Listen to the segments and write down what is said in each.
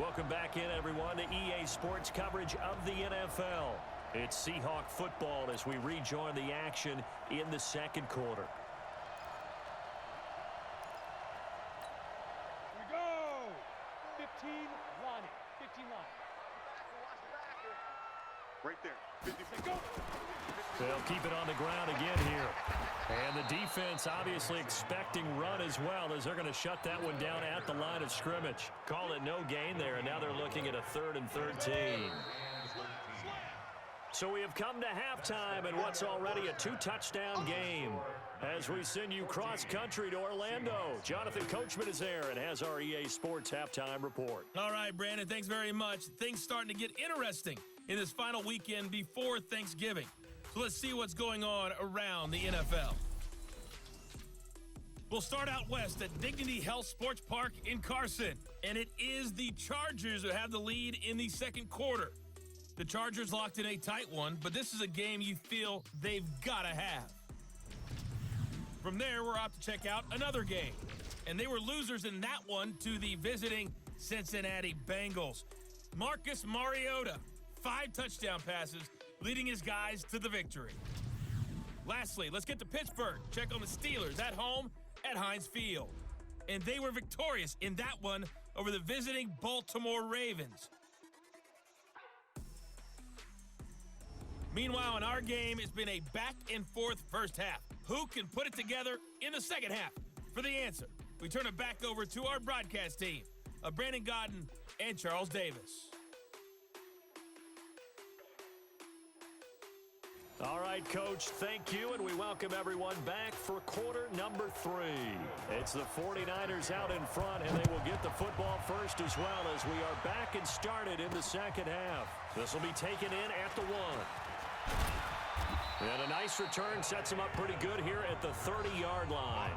Welcome back in, everyone, to EA Sports coverage of the NFL. It's Seahawk football as we rejoin the action in the second quarter. Here we go! 15 line it. 15 line. Right there. 50, go! They'll keep it on the ground again here. And the defense obviously expecting run as well, as they're going to shut that one down at the line of scrimmage. Call it no gain there, and now they're looking at a 3rd and 13. So we have come to halftime in what's already a 2-touchdown game. As we send you cross-country to Orlando, Jonathan Coachman is there and has our EA Sports halftime report. All right, Brandon, thanks very much. Things starting to get interesting in this final weekend before Thanksgiving. So let's see what's going on around the NFL. We'll start out west at Dignity Health Sports Park in Carson. And it is the Chargers who have the lead in the second quarter. The Chargers locked in a tight one, but this is a game you feel they've got to have. From there, we're off to check out another game. And they were losers in that one to the visiting Cincinnati Bengals. Marcus Mariota, 5 touchdown passes, leading his guys to the victory. Lastly, let's get to Pittsburgh. Check on the Steelers at home at Heinz Field. And they were victorious in that one over the visiting Baltimore Ravens. Meanwhile, in our game, it's been a back-and-forth first half. Who can put it together in the second half? For the answer, we turn it back over to our broadcast team of Brandon Godden and Charles Davis. All right, Coach, thank you, and we welcome everyone back for quarter number 3. It's the 49ers out in front, and they will get the football first as well as we are back and started in the second half. This will be taken in at the 1. And a nice return sets them up pretty good here at the 30-yard line.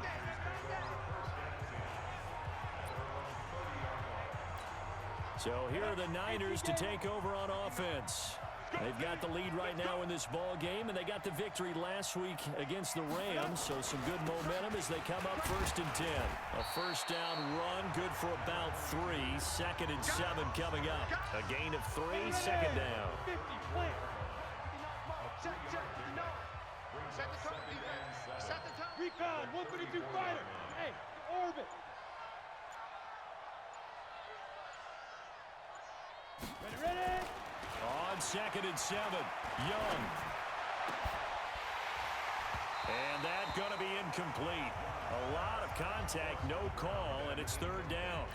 So here are the Niners to take over on offense. They've got the lead right now in this ball game, and they got the victory last week against the Rams, so some good momentum as they come up 1st and 10. A first down run, good for about 3. 2nd and 7 coming up. A gain of 3, 2nd down. 50, play. Set the tone, defense. Set the tone. Recon, 132 fighter. Hey, orbit. Ready. On 2nd and 7, Young. And that's going to be incomplete. A lot of contact, no call, and it's 3rd down.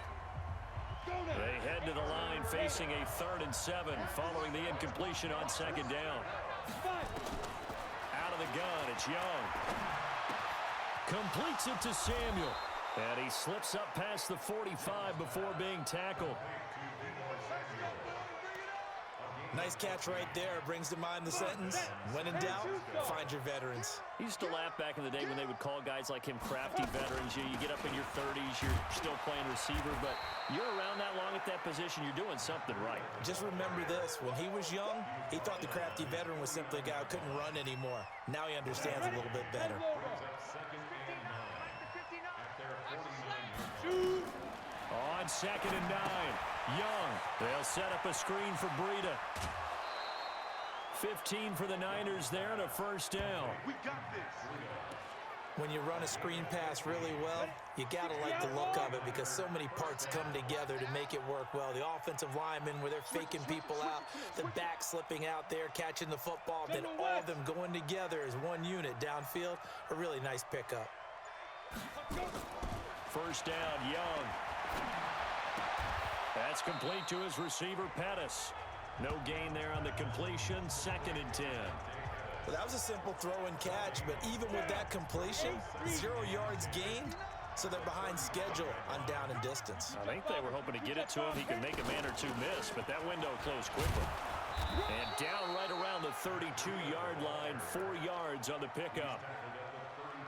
They head to the line facing a 3rd and 7 following the incompletion on 2nd down. Out of the gun, it's Young. Completes it to Samuel. And he slips up past the 45 before being tackled. Nice catch right there. Brings to mind the sentence, when in doubt, find your veterans. He used to laugh back in the day when they would call guys like him crafty veterans. You get up in your 30s, you're still playing receiver, but you're around that long at that position, you're doing something right. Just remember this. When he was young, he thought the crafty veteran was simply a guy who couldn't run anymore. Now he understands a little bit better. On 2nd and 9, Young. They'll set up a screen for Breida. 15 for the Niners there and a first down. We got this. When you run a screen pass really well, you got to like the look of it because so many parts come together to make it work well. The offensive linemen, where they're faking people out, the back slipping out there, catching the football, then all of them going together as one unit downfield. A really nice pickup. First down, Young. That's complete to his receiver, Pettis. No gain there on the completion, 2nd and 10. Well, that was a simple throw and catch, but even with that completion, 0 yards gained, so they're behind schedule on down and distance. I think they were hoping to get it to him. He could make a man or two miss, but that window closed quickly. And down right around the 32-yard line, 4 yards on the pickup.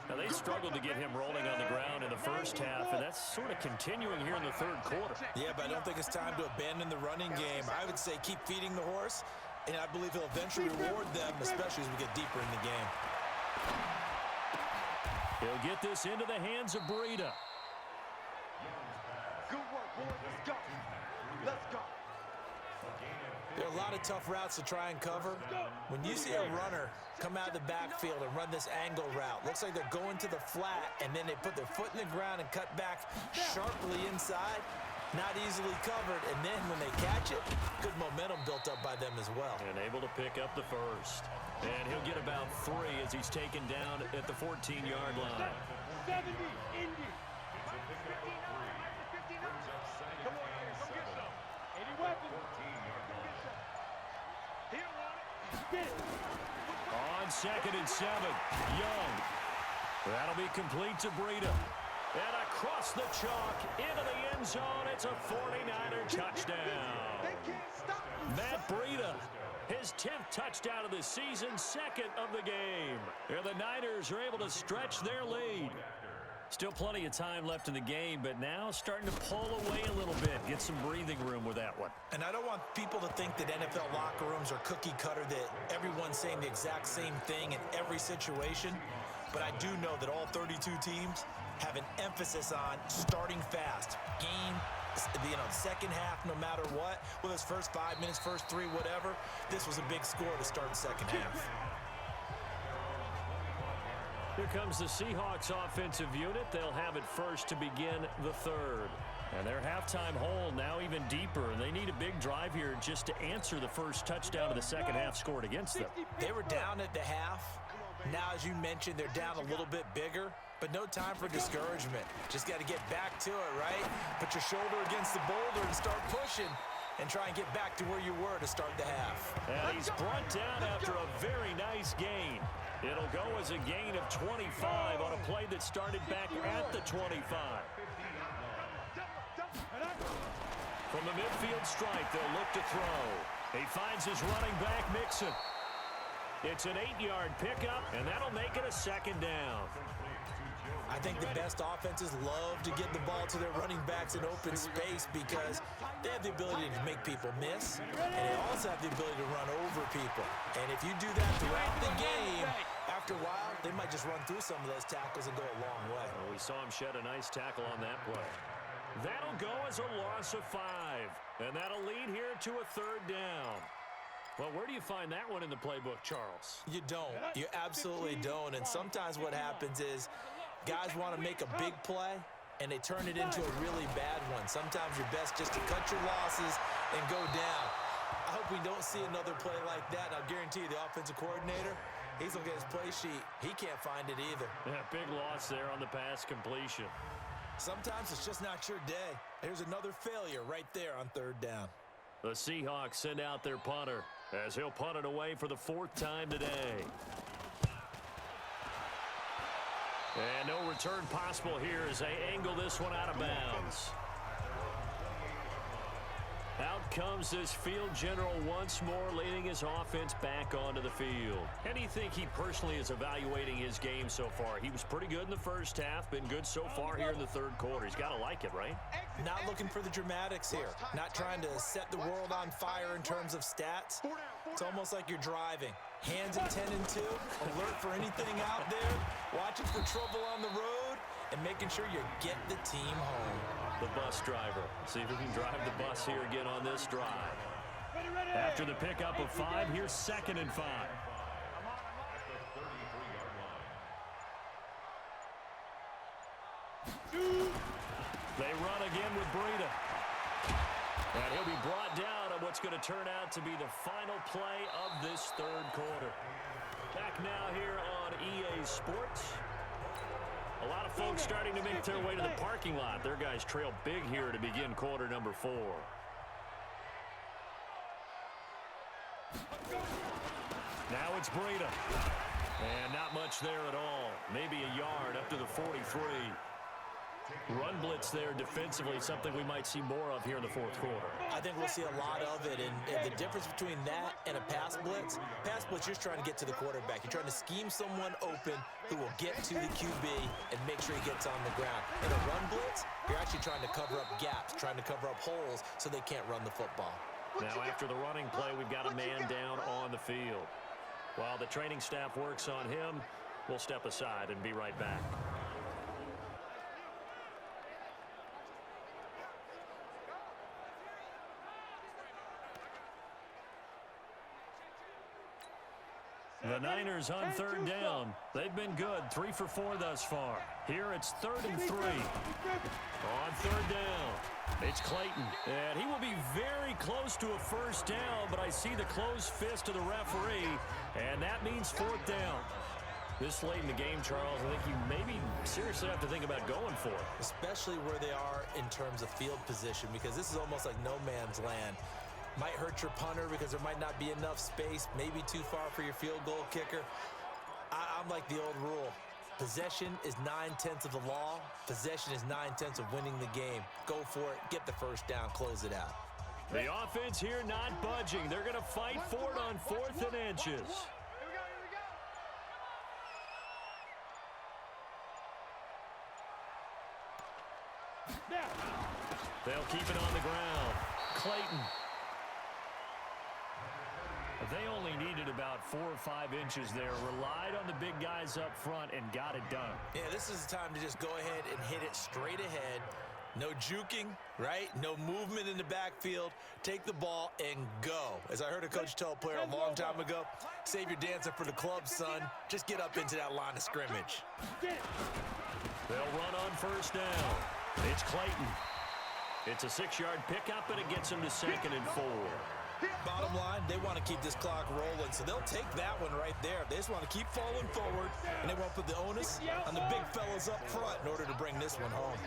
Now, they struggled to get him rolling on the ground in the first half, and that's sort of continuing here in the third quarter. Yeah, but I don't think it's time to abandon the running game. I would say keep feeding the horse, and I believe he'll eventually reward them, especially as we get deeper in the game. He'll get this into the hands of Breida. Good work, boys. Let's go. Let's go. There are a lot of tough routes to try and cover. When you see a runner come out of the backfield and run this angle route, looks like they're going to the flat, and then they put their foot in the ground and cut back sharply inside. Not easily covered, and then when they catch it, good momentum built up by them as well. And able to pick up the first. And he'll get about 3 as he's taken down at the 14-yard line. 70, Indy. Come on, Aaron, come get some. Any weapon. He don't want it. Get it. On 2nd and 7, Young. That'll be complete to Breida. And across the chalk into the end zone. It's a 49er touchdown. They can't stop you. Matt Breida, his 10th touchdown of the season, 2nd of the game. And the Niners are able to stretch their lead. Still plenty of time left in the game, but now starting to pull away a little bit. Get some breathing room with that one. And I don't want people to think that NFL locker rooms are cookie cutter, that everyone's saying the exact same thing in every situation. But I do know that all 32 teams have an emphasis on starting fast. Game, second half, no matter what. Whether it's first 5 minutes, first 3, whatever. This was a big score to start the second half. Here comes the Seahawks offensive unit. They'll have it first to begin the third. And their halftime hole now even deeper, and they need a big drive here just to answer the first touchdown of the second half scored against them. They were down at the half. Now, as you mentioned, they're down a little bit bigger, but no time for discouragement. Just got to get back to it, right? Put your shoulder against the boulder and start pushing and try and get back to where you were to start the half. And he's brought down after a very nice gain. It'll go as a gain of 25 on a play that started back at the 25. From the midfield stripe, they'll look to throw. He finds his running back, Mixon. It's an 8-yard pickup, and that'll make it a second down. I think the best offenses love to get the ball to their running backs in open space because they have the ability to make people miss, and they also have the ability to run over people. And if you do that throughout the game, after a while, they might just run through some of those tackles and go a long way. Well, we saw him shed a nice tackle on that play. That'll go as a loss of 5, and that'll lead here to a third down. Well, where do you find that one in the playbook, Charles? You don't. You absolutely don't. And sometimes what happens is guys want to make a big play, and they turn it into a really bad one. Sometimes you're best just to cut your losses and go down. I hope we don't see another play like that. And I'll guarantee you the offensive coordinator, he's looking at his play sheet. He can't find it either. Yeah, big loss there on the pass completion. Sometimes it's just not your day. There's another failure right there on third down. The Seahawks send out their punter as he'll punt it away for the 4th time today. And no return possible here as they angle this one out of bounds. Out comes this field general once more, leading his offense back onto the field. How do you think he personally is evaluating his game so far? He was pretty good in the first half, been good so far here in the third quarter. He's got to like it, right? Not looking for the dramatics here. Not trying to set the world on fire in terms of stats. It's almost like you're driving. Hands at 10 and 2, alert for anything out there, watching for trouble on the road, and making sure you get the team home. The bus driver. See if we can drive the bus here again on this drive. After the pickup of 5, here's 2nd and 5. They run again with Breida. And he'll be brought down on what's going to turn out to be the final play of this third quarter. Back now here on EA Sports. A lot of folks starting to make their way to the parking lot. Their guys trail big here to begin quarter number 4. Now it's Breida. And not much there at all. Maybe a yard up to the 43. Run blitz there defensively, something we might see more of here in the fourth quarter. I think we'll see a lot of it, and the difference between that and a pass blitz, you're just trying to get to the quarterback. You're trying to scheme someone open who will get to the QB and make sure he gets on the ground. In a run blitz, you're actually trying to cover up gaps, trying to cover up holes so they can't run the football. Now after the running play, we've got a man down on the field. While the training staff works on him, we'll step aside and be right back. Niners on third down. They've been good, 3 for 4 thus far. Here it's 3rd and 3. On third down, it's Clayton. And he will be very close to a first down, but I see the closed fist of the referee, and that means 4th down. This late in the game, Charles, I think you maybe seriously have to think about going for it. Especially where they are in terms of field position, because this is almost like no man's land. Might hurt your punter because there might not be enough space, maybe too far for your field goal kicker. I'm like the old rule. Possession is 9/10 of the law. Possession is 9/10 of winning the game. Go for it, get the first down, close it out. The offense here not budging. They're going to fight for it on 4th and inches. They'll keep it on the ground. Clayton. They only needed about 4 or 5 inches there. Relied on the big guys up front and got it done. Yeah, this is the time to just go ahead and hit it straight ahead. No juking, right? No movement in the backfield. Take the ball and go. As I heard a coach tell a player a long time ago, save your dancing for the club, son. Just get up into that line of scrimmage. They'll run on first down. It's Clayton. It's a 6-yard pickup, and it gets him to 2nd and 4. Bottom line, they want to keep this clock rolling, so they'll take that one right there. They just want to keep falling forward, and they won't put the onus on the big fellas up front in order to bring this one home.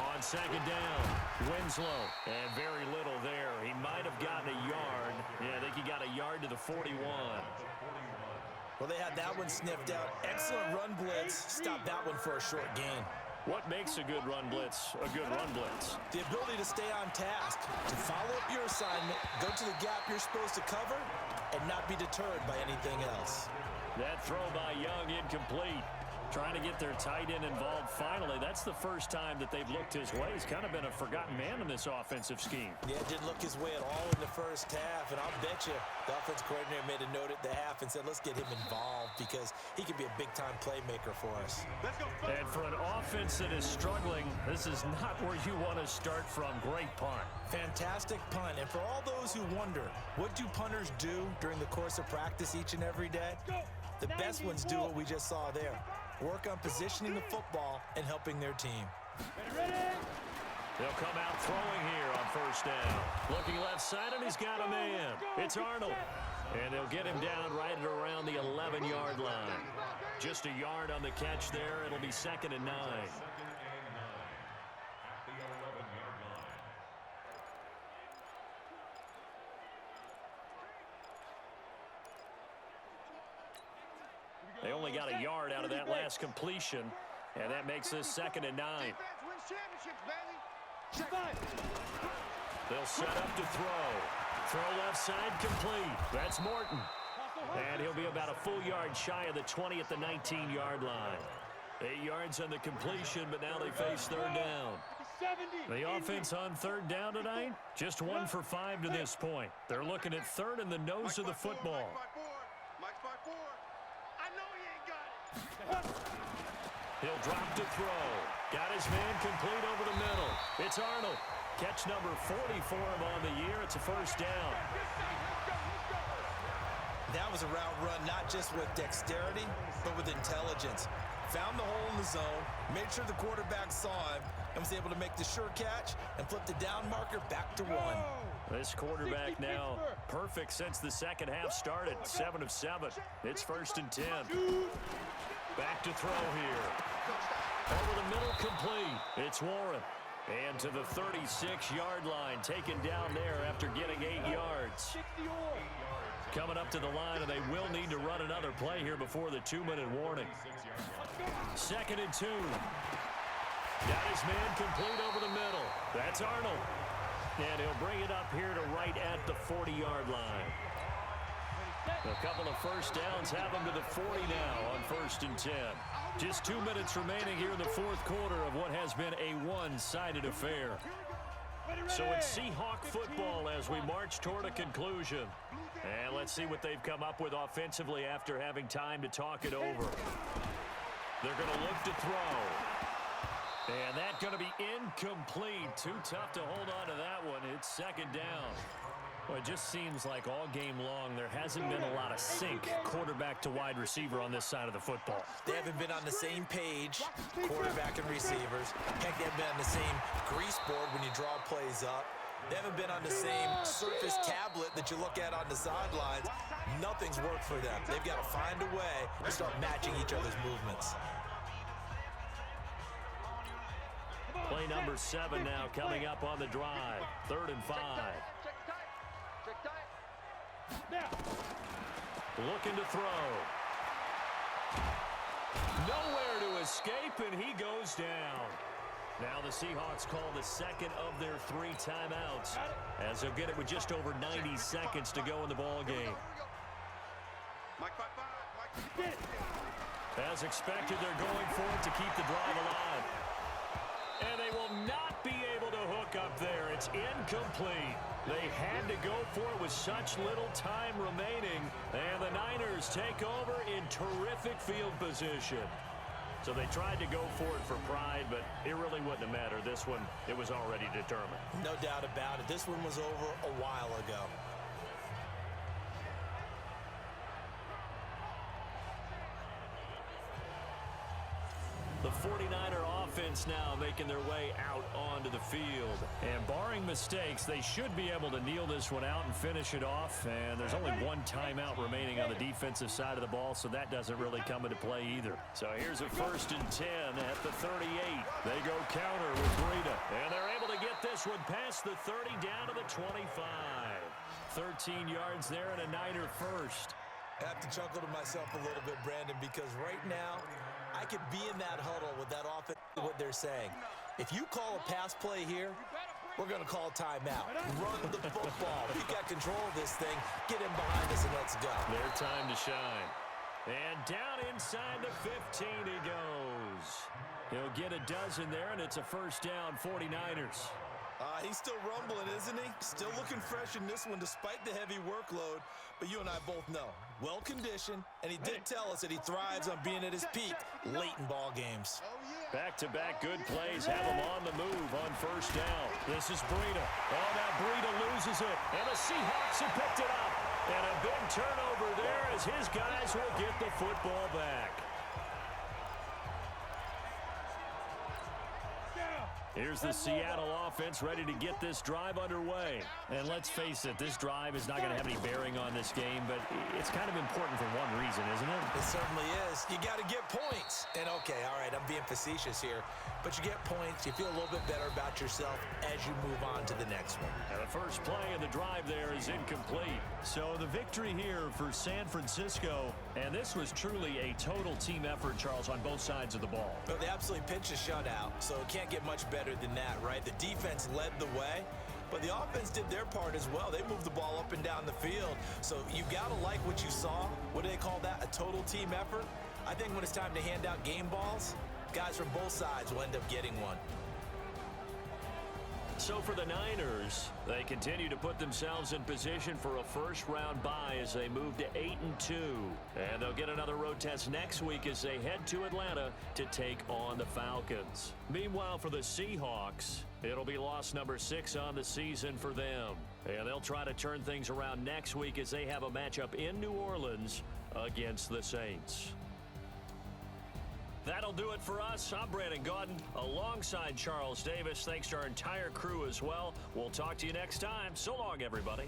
On 2nd down, Winslow, and very little there. He might have gotten a yard. Yeah, I think he got a yard to the 41. Well, they had that one sniffed out. Excellent run blitz. Stop that one for a short gain. What makes a good run blitz a good run blitz? The ability to stay on task, to follow up your assignment, go to the gap you're supposed to cover, and not be deterred by anything else. That throw by Young incomplete. Trying to get their tight end involved finally. That's the first time that they've looked his way. He's kind of been a forgotten man in this offensive scheme. Yeah, didn't look his way at all in the first half, and I'll bet you the offensive coordinator made a note at the half and said, let's get him involved because he could be a big-time playmaker for us. And for an offense that is struggling, this is not where you want to start from. Great punt. Fantastic punt. And for all those who wonder, what do punters do during the course of practice each and every day? The best ones do what we just saw there. Work on positioning the football and helping their team. They'll come out throwing here on first down. Looking left side, and he's got a man. It's Arnold. And they'll get him down right at around the 11-yard line. Just a yard on the catch there. It'll be 2nd and 9. They only got a yard out of that last completion, and that makes this 2nd and 9. They'll set up to throw. Throw left side complete. That's Morton. And he'll be about a full yard shy of the 20 at the 19-yard line. 8 yards on the completion, but now they face 3rd down. The offense on 3rd down tonight, just 1 for 5 to this point. They're looking at 3rd in the nose of the football. He'll drop to throw. Got his man complete over the middle. It's Arnold. Catch number 40 for him on the year. It's a first down. That was a route run not just with dexterity, but with intelligence. Found the hole in the zone, made sure the quarterback saw him, and was able to make the sure catch and flip the down marker back to 1. This quarterback now perfect since the second half started. 7 of 7. It's 1st and 10. Back to throw here. Over the middle, complete. It's Warren. And to the 36-yard line, taken down there after getting 8 yards. Coming up to the line, and they will need to run another play here before the 2-minute warning. 2nd and 2. Got his man complete over the middle. That's Arnold. And he'll bring it up here to right at the 40-yard line. A couple of first downs have him to the 40 now on 1st and 10. Just 2 minutes remaining here in the 4th quarter of what has been a one-sided affair. So it's Seahawk football as we march toward a conclusion. And let's see what they've come up with offensively after having time to talk it over. They're going to look to throw. And that's going to be incomplete. Too tough to hold on to that one. It's 2nd down. Well, it just seems like all game long there hasn't been a lot of sync quarterback to wide receiver on this side of the football. They haven't been on the same page, quarterback and receivers. Heck, they haven't been on the same grease board when you draw plays up. They haven't been on the same surface tablet that you look at on the sidelines. Nothing's worked for them. They've got to find a way to start matching each other's movements. Play number 7 now coming up on the drive. 3rd and 5. Looking to throw. Nowhere to escape, and he goes down. Now the Seahawks call the second of their 3 timeouts, as they'll get it with just over 90 seconds to go in the ball game. As expected, they're going for it to keep the drive alive. And they will not be able to hook up there. It's incomplete. They had to go for it with such little time remaining. And the Niners take over in terrific field position. So they tried to go for it for pride, but it really wouldn't have mattered. This one, it was already determined. No doubt about it. This one was over a while ago. The 49er offense now making their way out onto the field. And barring mistakes, they should be able to kneel this one out and finish it off. And there's only 1 timeout remaining on the defensive side of the ball, so that doesn't really come into play either. So here's a 1st and 10 at the 38. They go counter with Breida. And they're able to get this one past the 30 down to the 25. 13 yards there and a Niner first. I have to chuckle to myself a little bit, Brandon, because right now I could be in that huddle with that offense, what they're saying. If you call a pass play here, we're going to call timeout. Run the football. We've got control of this thing. Get in behind us and let's go. Their time to shine. And down inside the 15 he goes. He'll get a dozen there, and it's a first down, 49ers. He's still rumbling, isn't he? Still looking fresh in this one despite the heavy workload. But you and I both know, well-conditioned, and he did tell us that he thrives on being at his peak late in ball games. Back-to-back good plays have him on the move on first down. This is Breida. Oh, now Breida loses it, and the Seahawks have picked it up. And a big turnover there as his guys will get the football back. Here's the Seattle offense ready to get this drive underway. And let's face it, this drive is not going to have any bearing on this game, but it's kind of important for one reason, isn't it? It certainly is. You got to get points. And okay, all right, I'm being facetious here, but you get points, you feel a little bit better about yourself as you move on to the next one. And the first play of the drive there is incomplete. So the victory here for San Francisco, and this was truly a total team effort, Charles, on both sides of the ball. Well, they absolutely pitched a shutout, so it can't get much better than that, right? The defense led the way, but the offense did their part as well. They moved the ball up and down the field, so you got to like what you saw. What do they call that? A total team effort? I think when it's time to hand out game balls, guys from both sides will end up getting one. So for the Niners, they continue to put themselves in position for a first-round bye as they move to 8-2. And they'll get another road test next week as they head to Atlanta to take on the Falcons. Meanwhile, for the Seahawks, it'll be loss number 6 on the season for them. And they'll try to turn things around next week as they have a matchup in New Orleans against the Saints. That'll do it for us. I'm Brandon Gaudin alongside Charles Davis. Thanks to our entire crew as well. We'll talk to you next time. So long, everybody.